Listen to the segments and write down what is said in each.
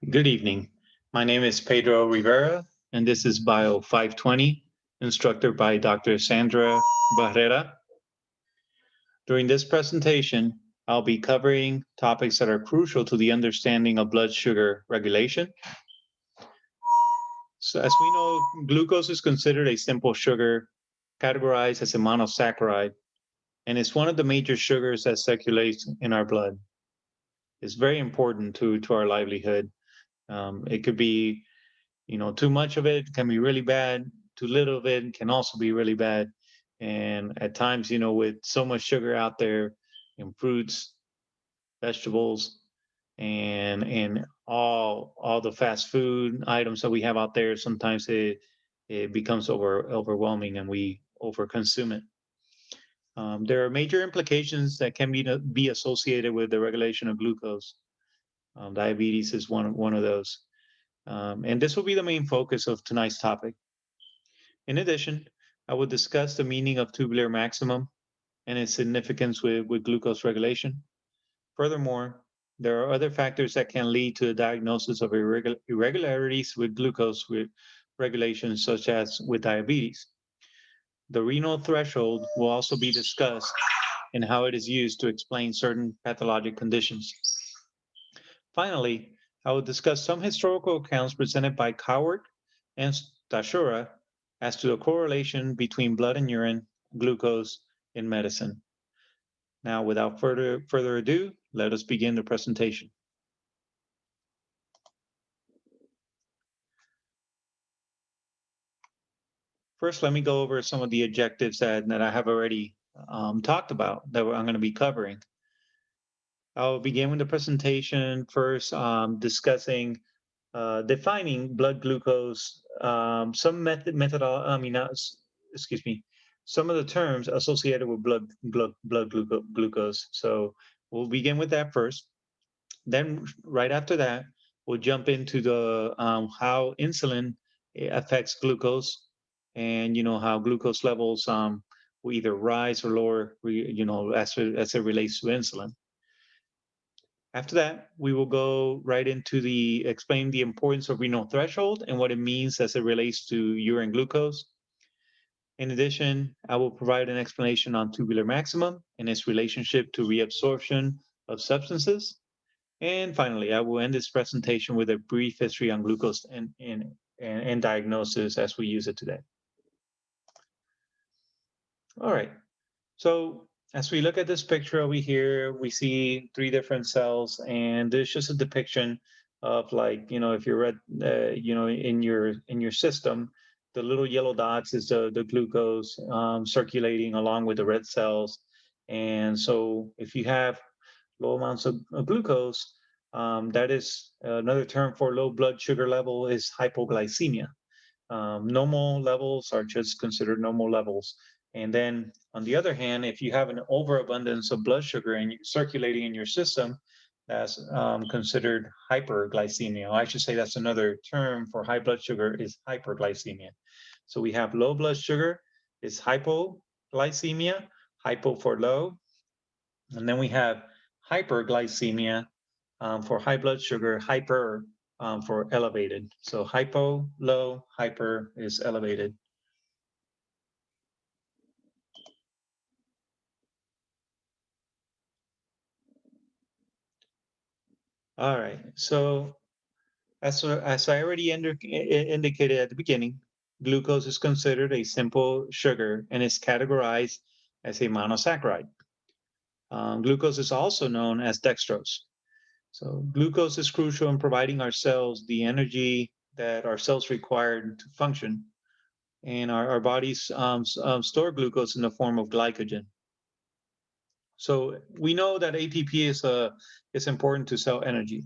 Good evening. My name is Pedro Rivera, and this is Bio 520, instructed by Dr. Sandra Barrera. During this presentation, I'll be covering topics that are crucial to the understanding of blood sugar regulation. So, as we know, glucose is considered a simple sugar categorized as a monosaccharide, and it's one of the major sugars that circulates in our blood. It's very important to our livelihood. It could be too much of it can be really bad. Too little of it can also be really bad. And at times, with so much sugar out there in fruits, vegetables, and all the fast food items that we have out there, sometimes it becomes overwhelming and we overconsume it. There are major implications that can be associated with the regulation of glucose. Diabetes is one of those. And this will be the main focus of tonight's topic. In addition, I will discuss the meaning of tubular maximum and its significance with glucose regulation. Furthermore, there are other factors that can lead to the diagnosis of irregularities with glucose regulation, such as with diabetes. The renal threshold will also be discussed and how it is used to explain certain pathologic conditions. Finally, I will discuss some historical accounts presented by Coward and Stashura as to the correlation between blood and urine glucose in medicine. Now, without further ado, let us begin the presentation. First, let me go over some of the objectives that I have already talked about that I'm going to be covering. I'll begin with the presentation first, discussing defining blood glucose, excuse me, some of the terms associated with blood glucose. So we'll begin with that first. Then right after that, we'll jump into the how insulin affects glucose, and how glucose levels will either rise or lower, as it relates to insulin. After that, we will go right into explain the importance of renal threshold and what it means as it relates to urine glucose. In addition, I will provide an explanation on tubular maximum and its relationship to reabsorption of substances. And finally, I will end this presentation with a brief history on glucose and diagnosis as we use it today. All right. So as we look at this picture over here, we see three different cells, and there's just a depiction of, like, if you're in your system, the little yellow dots is the glucose circulating along with the red cells. And so if you have low amounts of glucose, that is another term for low blood sugar level is hypoglycemia. Normal levels are just considered normal levels. And then on the other hand, if you have an overabundance of blood sugar circulating in your system, that's considered hyperglycemia. I should say that's another term for high blood sugar is hyperglycemia. So we have low blood sugar is hypoglycemia, hypo for low. And then we have hyperglycemia for high blood sugar, hyper for elevated. So hypo, low, hyper is elevated. All right. So as I already indicated at the beginning, glucose is considered a simple sugar and is categorized as a monosaccharide. Glucose is also known as dextrose. So glucose is crucial in providing our cells the energy that our cells require to function, and our bodies store glucose in the form of glycogen. So we know that ATP is important to cell energy,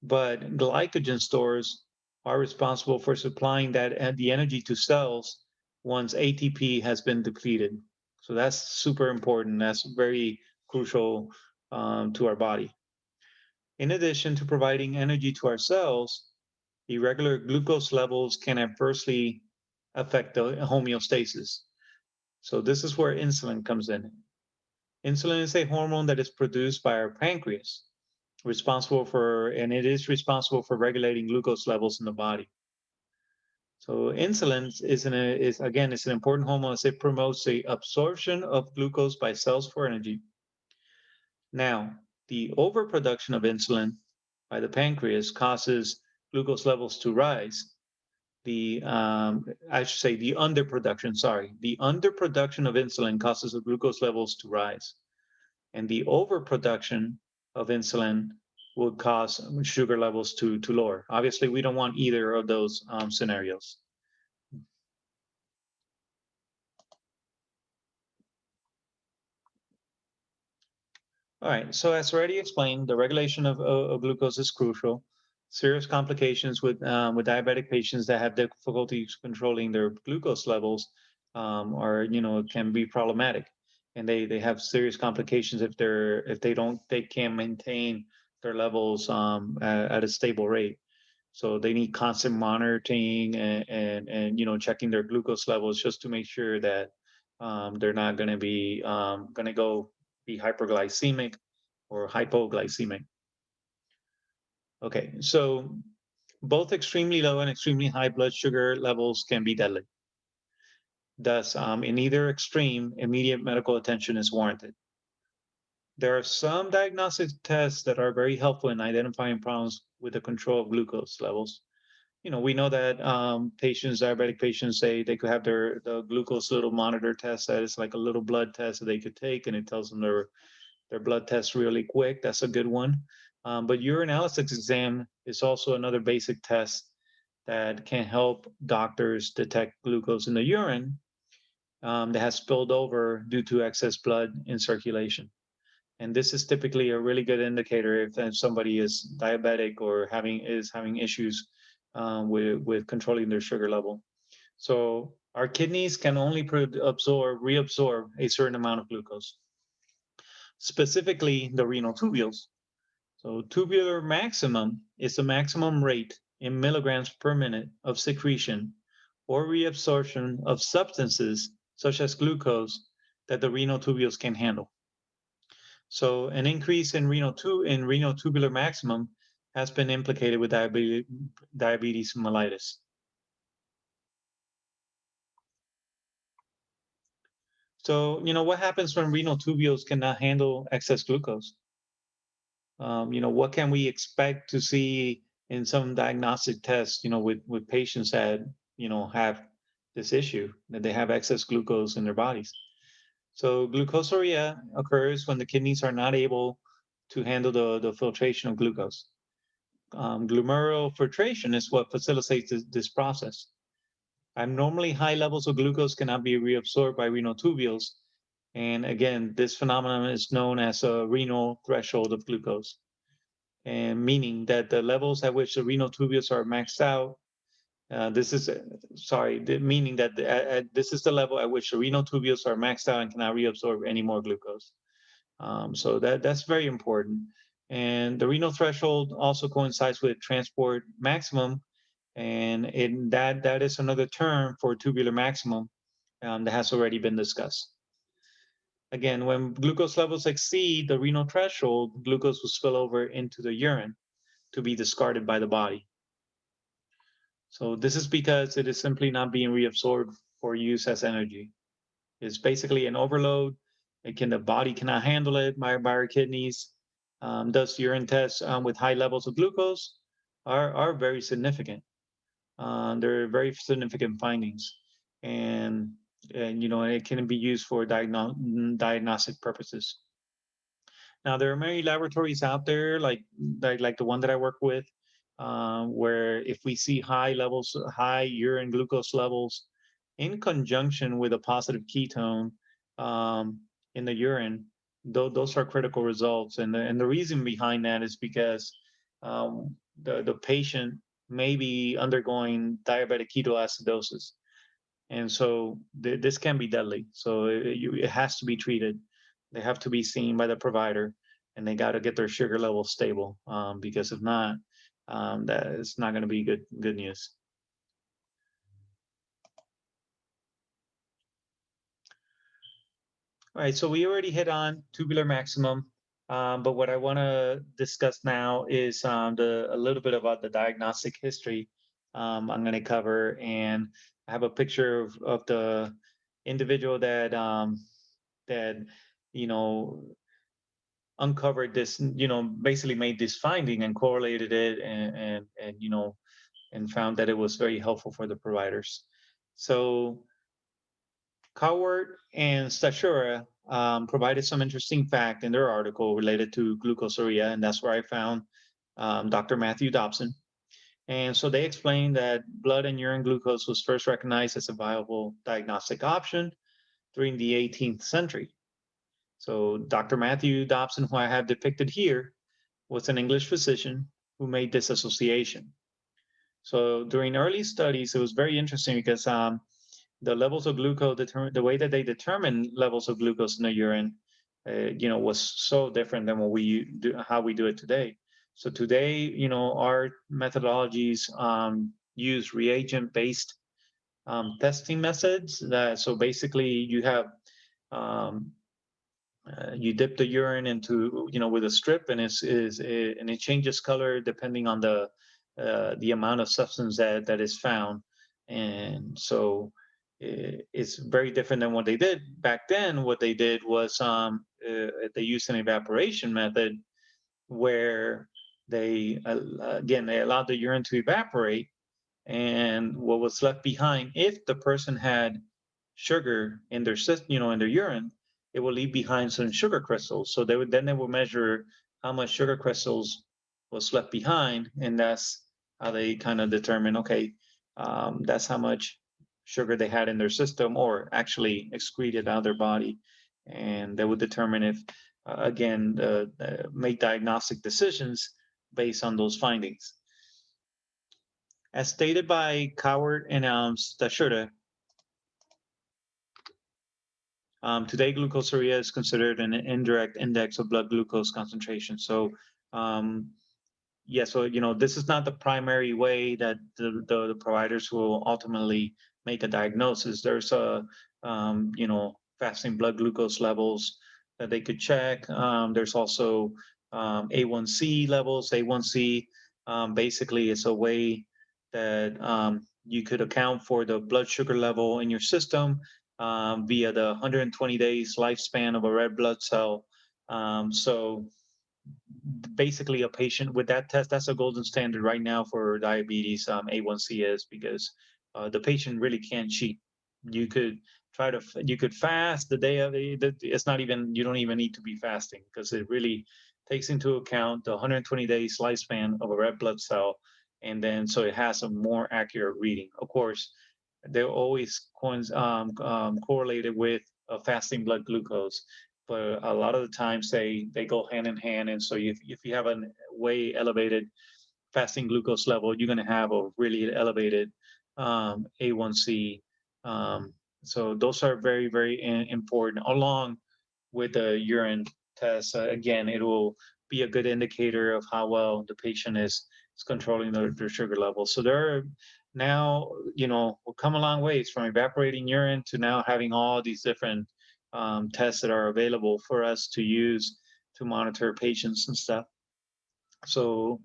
but glycogen stores are responsible for supplying the energy to cells once ATP has been depleted. So that's super important. That's very crucial to our body. In addition to providing energy to our cells, irregular glucose levels can adversely affect the homeostasis. So this is where insulin comes in. Insulin is a hormone that is produced by our pancreas. and it is responsible for regulating glucose levels in the body. So insulin is an important hormone as it promotes the absorption of glucose by cells for energy. Now, the overproduction of insulin by the pancreas causes glucose levels to rise. I should say the underproduction, sorry. The underproduction of insulin causes the glucose levels to rise. And the overproduction of insulin would cause sugar levels to lower. Obviously, we don't want either of those scenarios. All right, so as already explained, the regulation of glucose is crucial. Serious complications with diabetic patients that have difficulties controlling their glucose levels can be problematic, and they have serious complications if they can't maintain their levels at a stable rate. So they need constant monitoring and checking their glucose levels just to make sure that they're not going to be going to go be hyperglycemic or hypoglycemic. Okay, so both extremely low and extremely high blood sugar levels can be deadly. Thus, in either extreme, immediate medical attention is warranted. There are some diagnostic tests that are very helpful in identifying problems with the control of glucose levels. We know that diabetic patients, they could have the glucose little monitor test that is like a little blood test that they could take, and it tells them their blood test really quick. That's a good one. But urinalysis exam is also another basic test that can help doctors detect glucose in the urine that has spilled over due to excess blood in circulation. And this is typically a really good indicator if somebody is diabetic or having issues with controlling their sugar level. So our kidneys can only reabsorb a certain amount of glucose, specifically the renal tubules. So tubular maximum is the maximum rate in milligrams per minute of secretion or reabsorption of substances such as glucose that the renal tubules can handle. So an increase in renal tubular maximum has been implicated with diabetes mellitus. So, what happens when renal tubules cannot handle excess glucose? What can we expect to see in some diagnostic tests, with patients that, have this issue, that they have excess glucose in their bodies? So glucosuria occurs when the kidneys are not able to handle the filtration of glucose. Glomerular filtration is what facilitates this process. Abnormally high levels of glucose cannot be reabsorbed by renal tubules. And again, this phenomenon is known as a renal threshold of glucose, and meaning that the levels at which the renal tubules are maxed out, meaning that this is the level at which the renal tubules are maxed out and cannot reabsorb any more glucose. So that's very important. And the renal threshold also coincides with transport maximum, and that is another term for tubular maximum that has already been discussed. Again, when glucose levels exceed the renal threshold, glucose will spill over into the urine to be discarded by the body. So this is because it is simply not being reabsorbed for use as energy. It's basically an overload. The body cannot handle it by our kidneys. Thus, urine tests with high levels of glucose are very significant. They're very significant findings, and it can be used for diagnostic purposes. Now, there are many laboratories out there, like the one that I work with, where if we see high urine glucose levels in conjunction with a positive ketone in the urine, those are critical results. And the reason behind that is because the patient may be undergoing diabetic ketoacidosis. And so this can be deadly. So it has to be treated. They have to be seen by the provider, and they got to get their sugar level stable, because if not, that it's not going to be good news. All right, so we already hit on tubular maximum. But what I want to discuss now is a little bit about the diagnostic history I'm going to cover, and I have a picture of the individual that you know uncovered this, basically made this finding and correlated it, and and found that it was very helpful for the providers. So Cowart and Stachura provided some interesting fact in their article related to glucosuria, and that's where I found Dr. Matthew Dobson. And so they explained that blood and urine glucose was first recognized as a viable diagnostic option during the 18th century. So Dr. Matthew Dobson, who I have depicted here, was an English physician who made this association. So during early studies, it was very interesting because the levels of glucose, the way that they determine levels of glucose in the urine, was so different than what we do, how we do it today. So today, our methodologies use reagent-based testing methods. So basically, you have um, you dip the urine into, with a strip, and and it changes color depending on the amount of substance that is found. And so it's very different than what they did back then. What they did was they used an evaporation method where they allowed the urine to evaporate, and what was left behind, if the person had sugar in their system, in their urine, it will leave behind some sugar crystals. So they would measure how much sugar crystals was left behind, and that's how they kind of determine, okay, that's how much sugar they had in their system, or actually excreted out of their body, and they would determine if, again, make diagnostic decisions based on those findings. As stated by Cowart and Stachura, today, glucosuria is considered an indirect index of blood glucose concentration. So, um, yeah, so this is not the primary way that the providers will ultimately make a diagnosis. There's fasting blood glucose levels that they could check. There's also A1C levels. A1C basically is a way that you could account for the blood sugar level in your system via the 120 days lifespan of a red blood cell. So basically, a patient with that test, that's a golden standard right now for diabetes. A1C is, because the patient really can't cheat. You could you could fast the day of it's not even, you don't even need to be fasting, because it really takes into account the 120 days lifespan of a red blood cell, and then so it has a more accurate reading. Of course, they're always correlated with fasting blood glucose, but a lot of the times they go hand in hand. And so if you have a way elevated fasting glucose level, you're going to have a really elevated A1C. So those are very, very important, along with the urine test. Again, it will be a good indicator of how well the patient is controlling their sugar levels. So there are now, we've come a long ways from evaporating urine to now having all these different tests that are available for us to use to monitor patients and stuff. So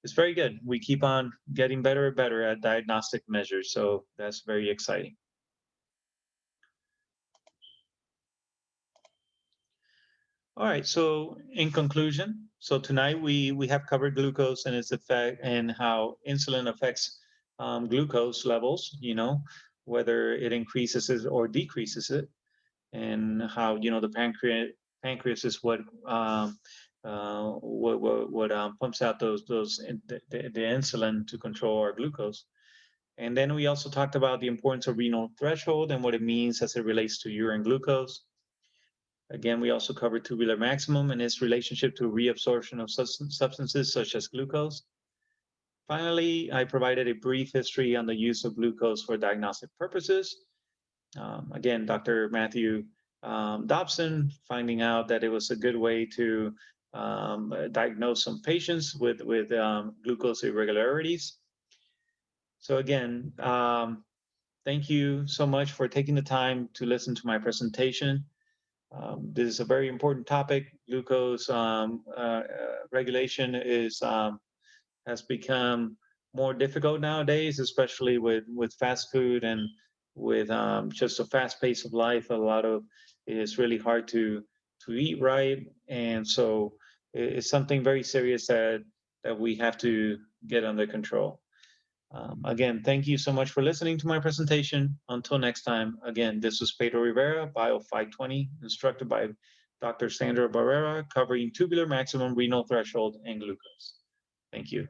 it's very good. We keep on getting better and better at diagnostic measures. So that's very exciting. All right. So in conclusion, so tonight we have covered glucose and its effect, and how insulin affects glucose levels. Whether it increases it or decreases it, and how the pancreas is what pumps out the insulin to control our glucose. And then we also talked about the importance of renal threshold and what it means as it relates to urine glucose. Again, we also covered tubular maximum and its relationship to reabsorption of substances such as glucose. Finally, I provided a brief history on the use of glucose for diagnostic purposes. Again, Dr. Matthew Dobson finding out that it was a good way to diagnose some patients with glucose irregularities. So again, thank you so much for taking the time to listen to my presentation. This is a very important topic. Glucose regulation has become more difficult nowadays, especially with fast food and with just a fast pace of life. A lot of it's really hard to eat right, and so it's something very serious that we have to get under control. Again, thank you so much for listening to my presentation. Until next time, again, this was Pedro Rivera, Bio 520, instructed by Dr. Sandra Barrera, covering tubular maximum renal threshold and glucose. Thank you.